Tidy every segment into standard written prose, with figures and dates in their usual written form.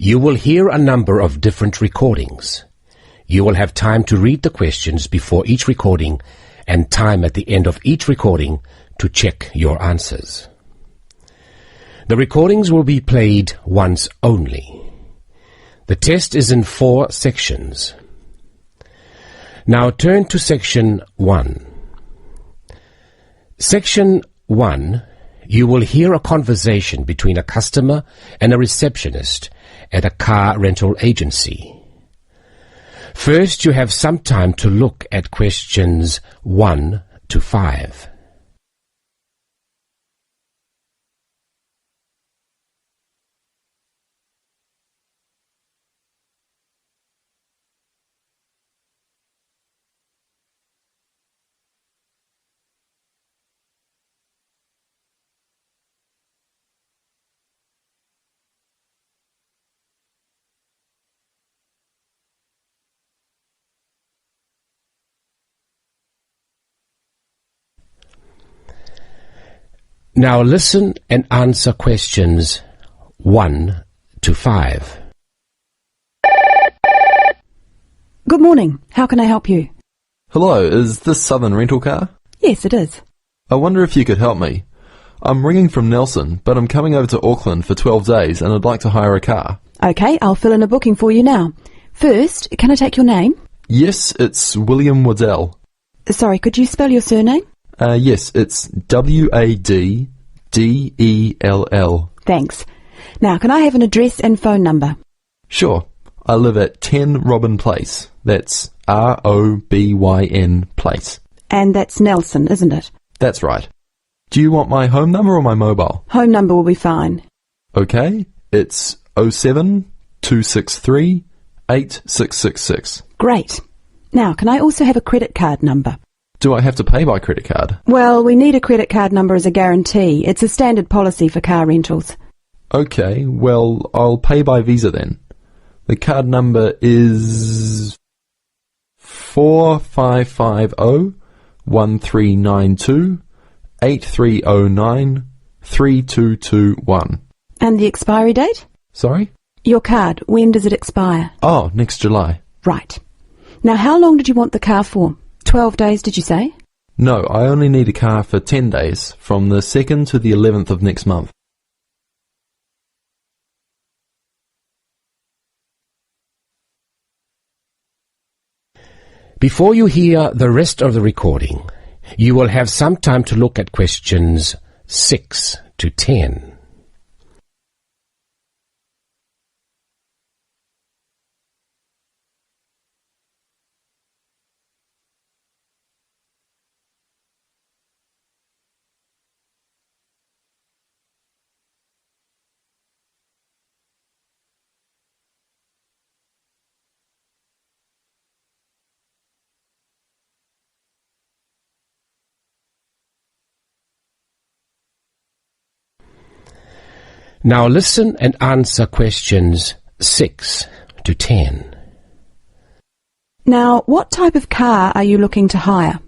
You will hear a number of different recordings. You will have time to read the questions before each recording and time at the end of each recording to check your answers. The recordings will be played once only. The test is in 4 sections. Now turn to Section 1. Section 1, you will hear a conversation between a customer and a receptionist at a car rental agency. First, you have some time to look at questions 1 to 5. Now listen and answer questions 1 to 5. Good morning. How can I help you? Hello, is this Southern Rental Car? Yes, it is. I wonder if you could help me. I'm ringing from Nelson, but I'm coming over to Auckland for 12 days and I'd like to hire a car. Okay, I'll fill in a booking for you now. First, can I take your name? Yes, it's William Waddell. Sorry, could you spell your surname? Yes, it's Waddell. Thanks. Now, can I have an address and phone number? Sure. I live at 10 Robin Place. That's Robyn Place. And that's Nelson, isn't it? That's right. Do you want my home number or my mobile? Home number will be fine. Okay, it's 07 263 8666. Great. Now, can I also have a credit card number? Do I have to pay by credit card? Well, we need a credit card number as a guarantee. It's a standard policy for car rentals. Okay, well, I'll pay by Visa then. The card number is 4550-1392-8309-3221. And the expiry date? Sorry? Your card, when does it expire? Oh, next July. Right. Now, how long did you want the car for? 12 days, did you say? No, I only need a car for 10 days, from the 2nd to the 11th of next month. Before you hear the rest of the recording, you will have some time to look at questions 6 to 10. Now listen and answer questions 6 to 10. Now, what type of car are you looking to hire?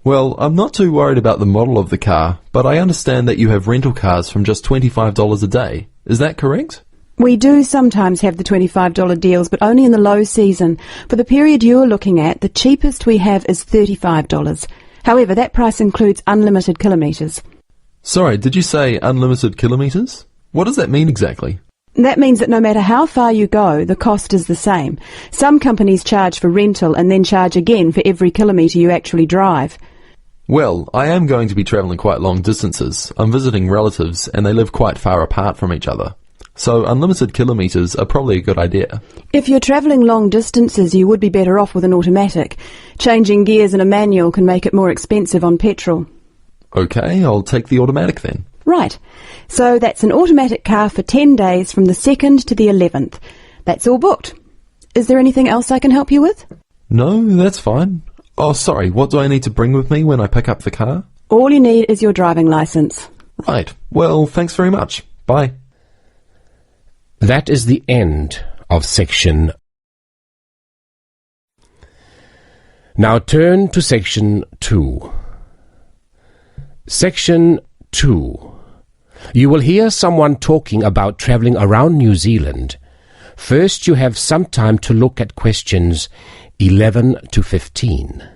Well, I'm not too worried about the model of the car, but I understand that you have rental cars from just $25 a day. Is that correct? We do sometimes have the $25 deals, but only in the low season. For the period you are looking at, the cheapest we have is $35. However, that price includes unlimited kilometres. Sorry, did you say unlimited kilometres? What does that mean exactly? That means that no matter how far you go, the cost is the same. Some companies charge for rental and then charge again for every kilometre you actually drive. Well, I am going to be travelling quite long distances. I'm visiting relatives and they live quite far apart from each other. So unlimited kilometres are probably a good idea. If you're travelling long distances, you would be better off with an automatic. Changing gears in a manual can make it more expensive on petrol. Okay, I'll take the automatic then. Right. So that's an automatic car for 10 days from the 2nd to the 11th. That's all booked. Is there anything else I can help you with? No, that's fine. Oh, sorry, what do I need to bring with me when I pick up the car? All you need is your driving licence. Right. Well, thanks very much. Bye. That is the end of section. Now turn to section 2. Section 2. You will hear someone talking about travelling around New Zealand First, you have some time to look at questions 11 to 15.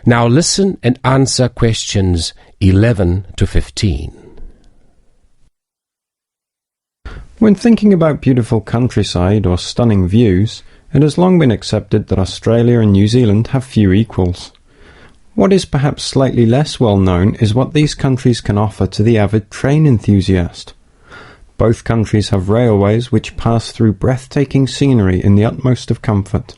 Now listen and answer questions 11 to 15. When thinking about beautiful countryside or stunning views, it has long been accepted that Australia and New Zealand have few equals. What is perhaps slightly less well known is what these countries can offer to the avid train enthusiast. Both countries have railways which pass through breathtaking scenery in the utmost of comfort.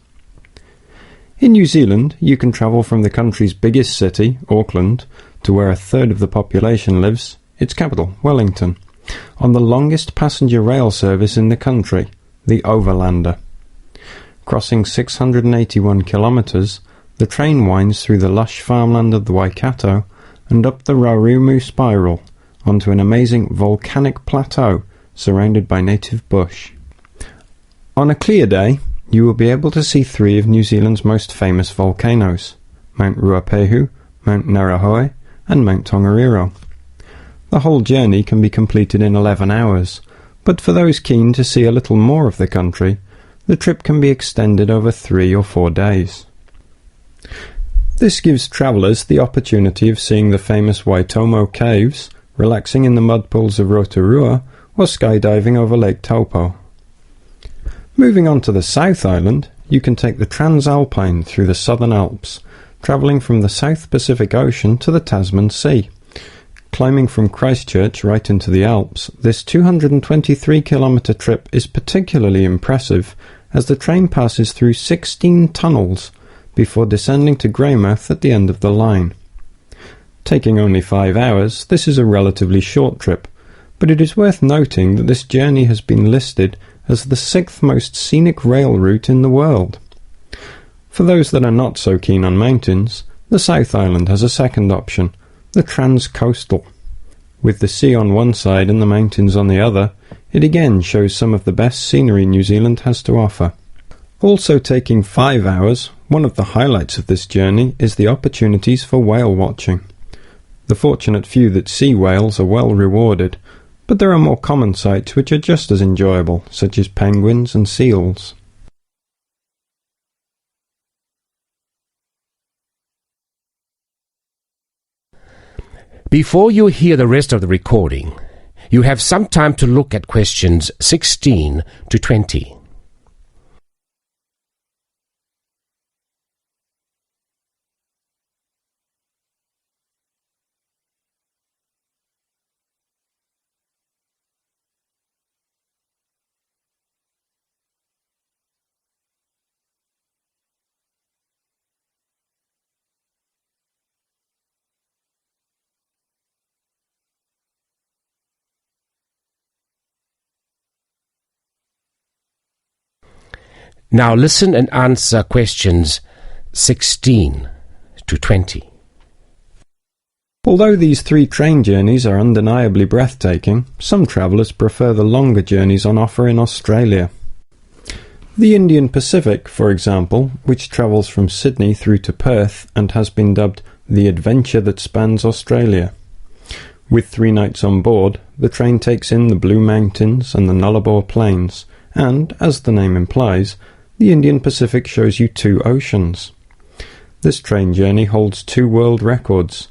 In New Zealand, you can travel from the country's biggest city, Auckland, to where a third of the population lives, its capital, Wellington, on the longest passenger rail service in the country, the Overlander. Crossing 681 kilometres, the train winds through the lush farmland of the Waikato and up the Raurumu spiral onto an amazing volcanic plateau surrounded by native bush. On a clear day, you will be able to see three of New Zealand's most famous volcanoes, Mount Ruapehu, Mount Ngauruhoe and Mount Tongariro. The whole journey can be completed in 11 hours, but for those keen to see a little more of the country, the trip can be extended over 3 or 4 days. This gives travellers the opportunity of seeing the famous Waitomo caves, relaxing in the mud pools of Rotorua, or skydiving over Lake Taupo. Moving on to the South Island, you can take the Transalpine through the Southern Alps, travelling from the South Pacific Ocean to the Tasman Sea. Climbing from Christchurch right into the Alps, this 223-kilometre trip is particularly impressive as the train passes through 16 tunnels before descending to Greymouth at the end of the line. Taking only 5 hours, this is a relatively short trip, but it is worth noting that this journey has been listed as the 6th most scenic rail route in the world. For those that are not so keen on mountains, the South Island has a second option, the Trans-Coastal. With the sea on one side and the mountains on the other, it again shows some of the best scenery New Zealand has to offer. Also taking 5 hours, one of the highlights of this journey is the opportunities for whale watching. The fortunate few that see whales are well rewarded, but there are more common sights which are just as enjoyable, such as penguins and seals. Before you hear the rest of the recording, you have some time to look at questions 16 to 20. Now listen and answer questions 16 to 20. Although these 3 train journeys are undeniably breathtaking, some travellers prefer the longer journeys on offer in Australia. The Indian Pacific, for example, which travels from Sydney through to Perth and has been dubbed the adventure that spans Australia. With 3 nights on board, the train takes in the Blue Mountains and the Nullarbor Plains, and, as the name implies, the Indian Pacific shows you 2 oceans. This train journey holds 2 world records.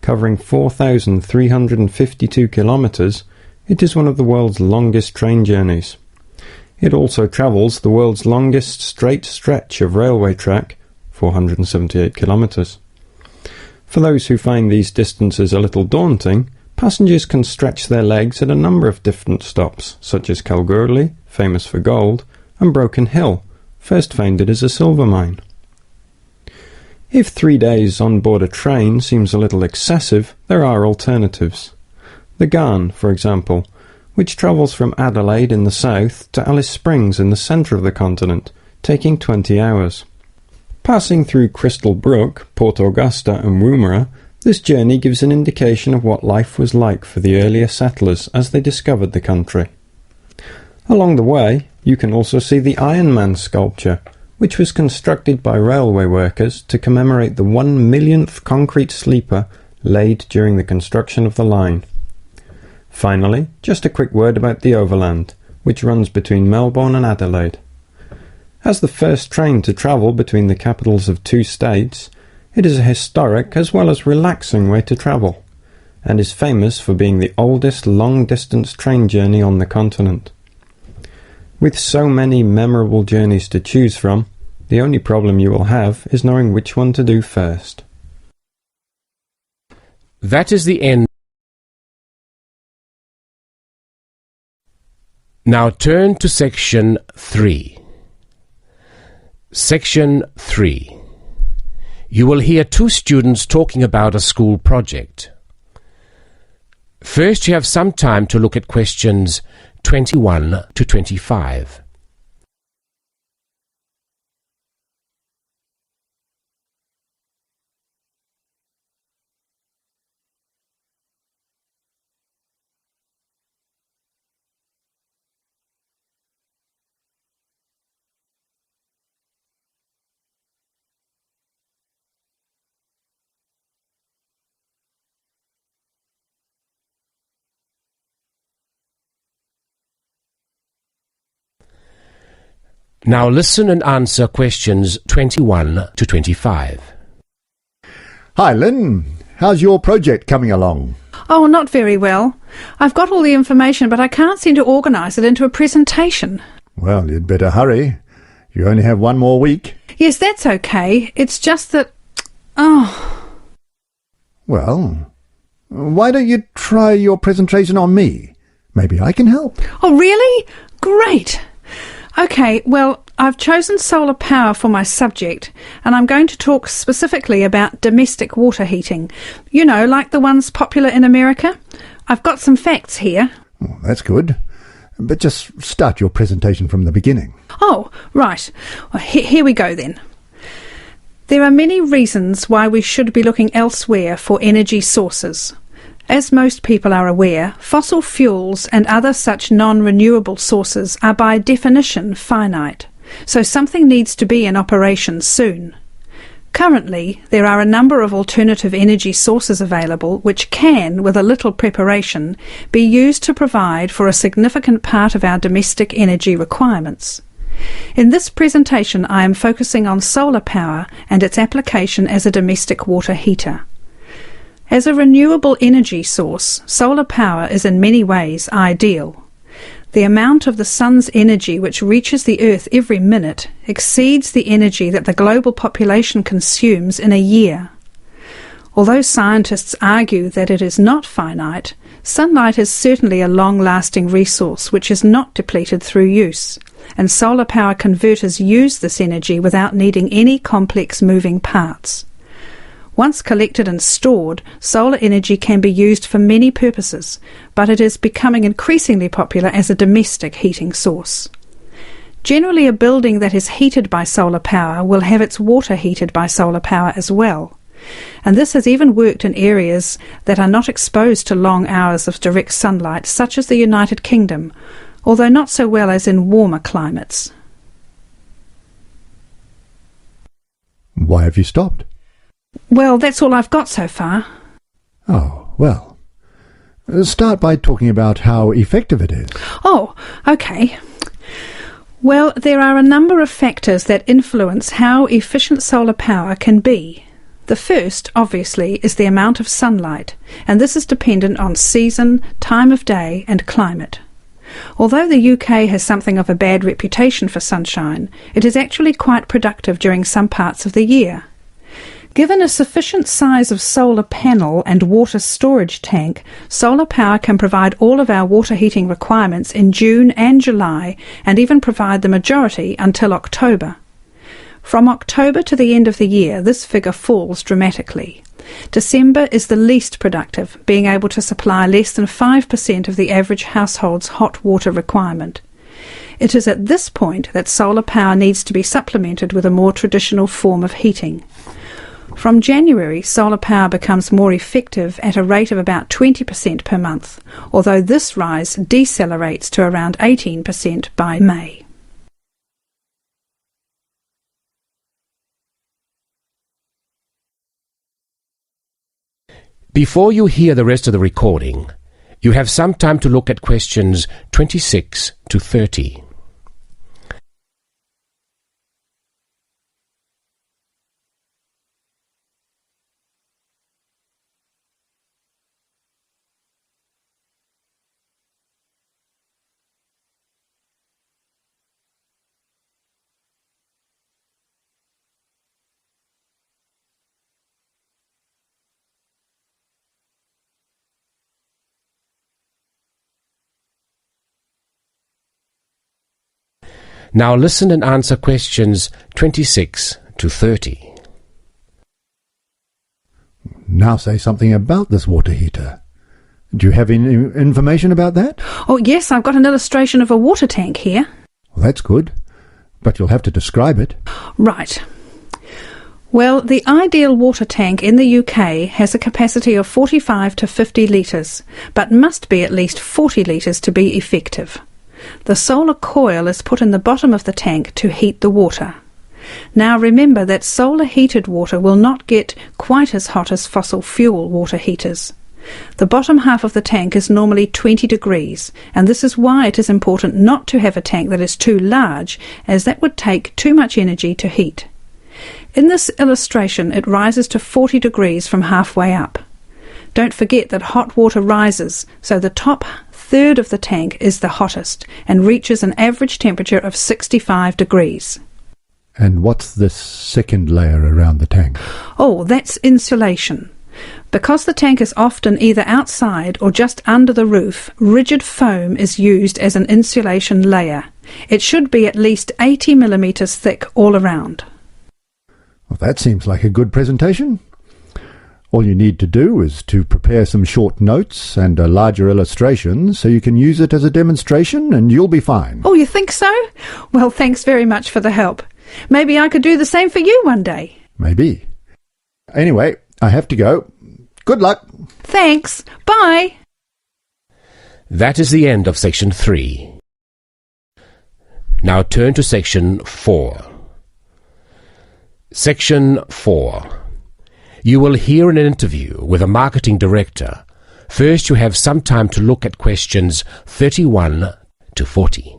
Covering 4,352 kilometres, it is one of the world's longest train journeys. It also travels the world's longest straight stretch of railway track, 478 kilometres. For those who find these distances a little daunting, passengers can stretch their legs at a number of different stops, such as Kalgoorlie, famous for gold, and Broken Hill, first founded as a silver mine. If 3 days on board a train seems a little excessive, there are alternatives. The Ghan, for example, which travels from Adelaide in the south to Alice Springs in the centre of the continent, taking 20 hours. Passing through Crystal Brook, Port Augusta and Woomera, this journey gives an indication of what life was like for the earlier settlers as they discovered the country. Along the way, you can also see the Iron Man sculpture, which was constructed by railway workers to commemorate the 1 millionth concrete sleeper laid during the construction of the line. Finally, just a quick word about the Overland, which runs between Melbourne and Adelaide. As the first train to travel between the capitals of two states, it is a historic as well as relaxing way to travel, and is famous for being the oldest long-distance train journey on the continent. With so many memorable journeys to choose from, the only problem you will have is knowing which one to do first. That is the end. Now turn to Section 3. Section 3. You will hear two students talking about a school project. First, you have some time to look at questions 21 to 25. Now listen and answer questions 21 to 25. Hi, Lynn. How's your project coming along? Oh, not very well. I've got all the information, but I can't seem to organise it into a presentation. Well, you'd better hurry. You only have 1 more week. Yes, that's okay. It's just that... Oh. Well, why don't you try your presentation on me? Maybe I can help. Oh, really? Great. Okay, well, I've chosen solar power for my subject, and I'm going to talk specifically about domestic water heating. You know, like the ones popular in America. I've got some facts here. Oh, that's good. But just start your presentation from the beginning. Oh, right. Well, here we go then. There are many reasons why we should be looking elsewhere for energy sources. As most people are aware, fossil fuels and other such non-renewable sources are by definition finite, so something needs to be in operation soon. Currently, there are a number of alternative energy sources available which can, with a little preparation, be used to provide for a significant part of our domestic energy requirements. In this presentation, I am focusing on solar power and its application as a domestic water heater. As a renewable energy source, solar power is in many ways ideal. The amount of the sun's energy which reaches the earth every minute exceeds the energy that the global population consumes in a year. Although scientists argue that it is not finite, sunlight is certainly a long-lasting resource which is not depleted through use, and solar power converters use this energy without needing any complex moving parts. Once collected and stored, solar energy can be used for many purposes, but it is becoming increasingly popular as a domestic heating source. Generally, a building that is heated by solar power will have its water heated by solar power as well, and this has even worked in areas that are not exposed to long hours of direct sunlight, such as the United Kingdom, although not so well as in warmer climates. Why have you stopped? Well, that's all I've got so far. Oh, well. Start by talking about how effective it is. Oh, okay. Well, there are a number of factors that influence how efficient solar power can be. The first, obviously, is the amount of sunlight, and this is dependent on season, time of day, and climate. Although the UK has something of a bad reputation for sunshine, it is actually quite productive during some parts of the year. Given a sufficient size of solar panel and water storage tank, solar power can provide all of our water heating requirements in June and July, and even provide the majority until October. From October to the end of the year, this figure falls dramatically. December is the least productive, being able to supply less than 5% of the average household's hot water requirement. It is at this point that solar power needs to be supplemented with a more traditional form of heating. From January, solar power becomes more effective at a rate of about 20% per month, although this rise decelerates to around 18% by May. Before you hear the rest of the recording, you have some time to look at questions 26 to 30. Now listen and answer questions 26 to 30. Now say something about this water heater. Do you have any information about that? Oh yes, I've got an illustration of a water tank here. Well, that's good, but you'll have to describe it. Right. Well, the ideal water tank in the UK has a capacity of 45 to 50 litres, but must be at least 40 litres to be effective. The solar coil is put in the bottom of the tank to heat the water. Now remember that solar heated water will not get quite as hot as fossil fuel water heaters. The bottom half of the tank is normally 20 degrees, and this is why it is important not to have a tank that is too large, as that would take too much energy to heat. In this illustration, it rises to 40 degrees from halfway up. Don't forget that hot water rises, so the top third of the tank is the hottest and reaches an average temperature of 65 degrees. And what's this second layer around the tank? Oh, that's insulation. Because the tank is often either outside or just under the roof, rigid foam is used as an insulation layer. It should be at least 80 millimetres thick all around. Well, that seems like a good presentation. All you need to do is to prepare some short notes and a larger illustration so you can use it as a demonstration and you'll be fine. Oh, you think so? Well, thanks very much for the help. Maybe I could do the same for you one day. Maybe. Anyway, I have to go. Good luck. Thanks. Bye. That is the end of section 3. Now turn to section 4. Section 4. You will hear an interview with a marketing director. First, you have some time to look at questions 31 to 40.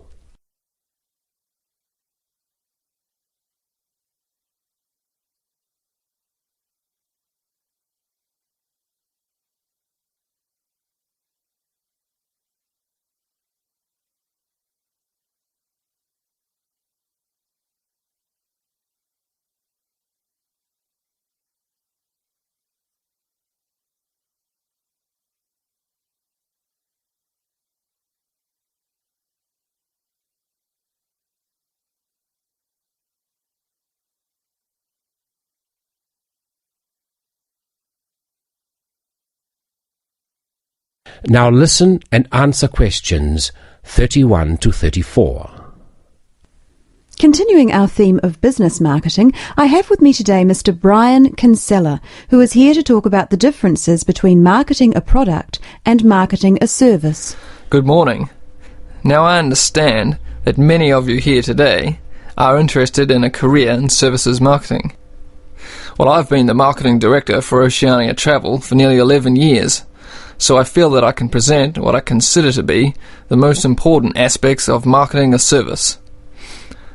Now listen and answer questions 31 to 34. Continuing our theme of business marketing, I have with me today Mr. Brian Kinsella, who is here to talk about the differences between marketing a product and marketing a service. Good morning. Now I understand that many of you here today are interested in a career in services marketing. Well, I've been the marketing director for Oceania Travel for nearly 11 years. So I feel that I can present what I consider to be the most important aspects of marketing a service.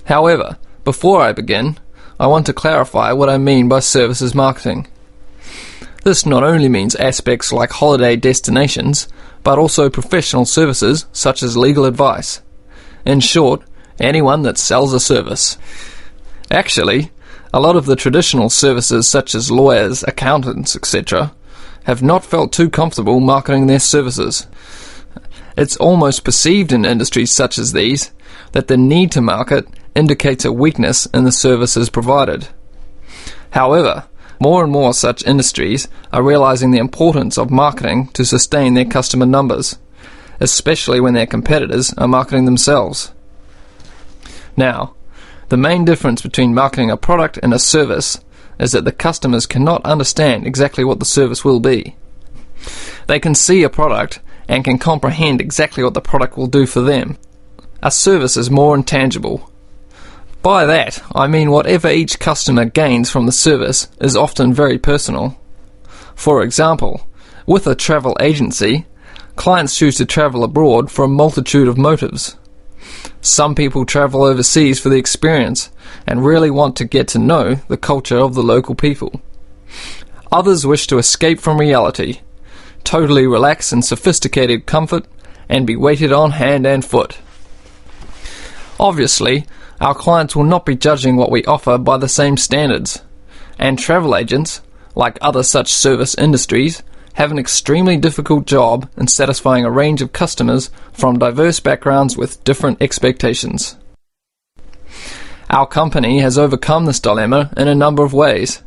However, before I begin, I want to clarify what I mean by services marketing. This not only means aspects like holiday destinations, but also professional services such as legal advice. In short, anyone that sells a service. Actually, a lot of the traditional services such as lawyers, accountants, etc., have not felt too comfortable marketing their services. It's almost perceived in industries such as these that the need to market indicates a weakness in the services provided. However, more and more such industries are realizing the importance of marketing to sustain their customer numbers, especially when their competitors are marketing themselves. Now, the main difference between marketing a product and a service is that the customers cannot understand exactly what the service will be. They can see a product and can comprehend exactly what the product will do for them. A service is more intangible. By that, I mean whatever each customer gains from the service is often very personal. For example, with a travel agency, clients choose to travel abroad for a multitude of motives. Some people travel overseas for the experience and really want to get to know the culture of the local people. Others wish to escape from reality, totally relax in sophisticated comfort, and be waited on hand and foot. Obviously, our clients will not be judging what we offer by the same standards, and travel agents, like other such service industries, have an extremely difficult job in satisfying a range of customers from diverse backgrounds with different expectations. Our company has overcome this dilemma in a number of ways.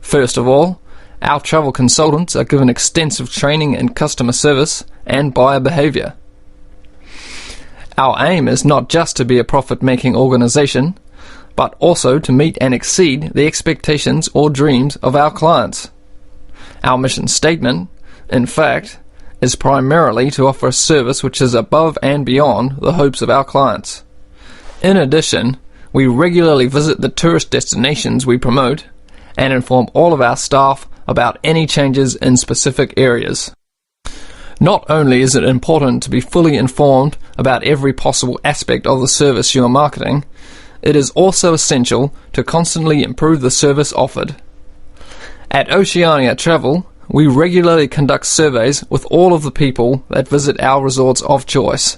First of all, our travel consultants are given extensive training in customer service and buyer behaviour. Our aim is not just to be a profit-making organisation, but also to meet and exceed the expectations or dreams of our clients. Our mission statement, in fact, is primarily to offer a service which is above and beyond the hopes of our clients. In addition, we regularly visit the tourist destinations we promote and inform all of our staff about any changes in specific areas. Not only is it important to be fully informed about every possible aspect of the service you are marketing, it is also essential to constantly improve the service offered. At Oceania Travel, we regularly conduct surveys with all of the people that visit our resorts of choice.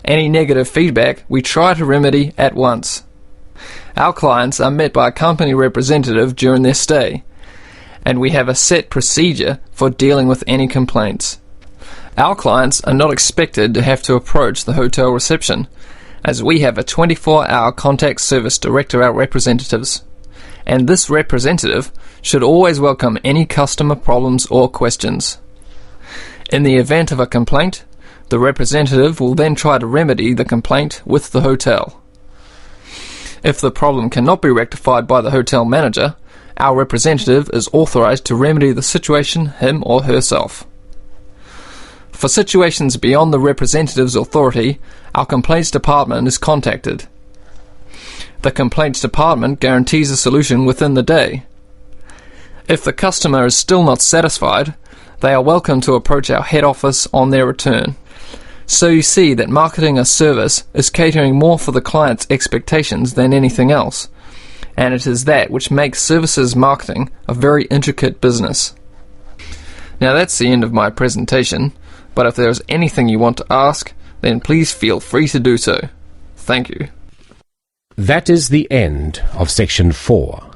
Any negative feedback we try to remedy at once. Our clients are met by a company representative during their stay, and we have a set procedure for dealing with any complaints. Our clients are not expected to have to approach the hotel reception, as we have a 24-hour contact service direct to our representatives, and this representative should always welcome any customer problems or questions. In the event of a complaint, the representative will then try to remedy the complaint with the hotel. If the problem cannot be rectified by the hotel manager, our representative is authorized to remedy the situation him or herself. For situations beyond the representative's authority, our complaints department is contacted. The complaints department guarantees a solution within the day. If the customer is still not satisfied, they are welcome to approach our head office on their return. So you see that marketing a service is catering more for the client's expectations than anything else, and it is that which makes services marketing a very intricate business. Now that's the end of my presentation, but if there is anything you want to ask, then please feel free to do so. Thank you. That is the end of section 4.